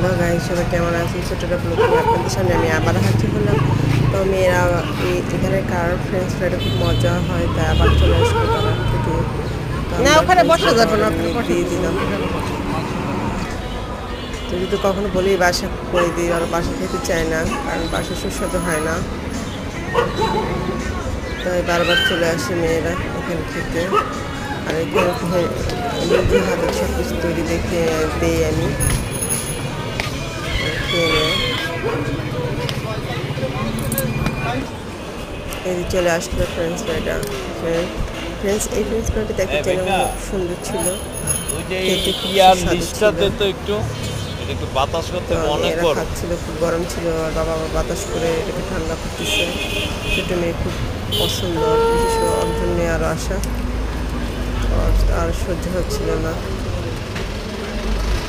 Hello guys, সবাই কেমন আছেন? ছোটটা ব্লগ নিয়ে আপনাদের সামনে আমি আবার হাজির হলাম। তো মেয়েরা এখানে কার ফ্রেঞ্চ ফ্রাইটা খুব মজা হয়, তাই আবার চলে আসলো তারা খেতে। না ওখানে বসা যাবে না, দিয়ে দিলাম। তো যদি কখনো বলি বাসা করে দিই, আর বাসা খেতে চায় না, কারণ বাসা সুস্বাদু হয় না, তাই বারবার চলে আসে মেয়েরা এখানে খেতে। আর এখানে নিজে হাতে সব কিছু তৈরি দেখে দিই আমি, খেয়ে নেয়। এই চলে আসলো ফ্রেঞ্চ ফ্রাইটা। এই ফ্রেঞ্চ ফ্রাইটা দেখতে যেন সুন্দর ছিল, খেতে খুব সুস্বাদু ছিল। এরা খাচ্ছিল, খুব গরম ছিল, আর বাবা বাতাস করে এটাকে ঠান্ডা করতেছে। ছোটো মেয়ে খুব পছন্দ, বিশেষ করে ওর জন্যে আরও আসা, আর সহ্য হচ্ছিল না।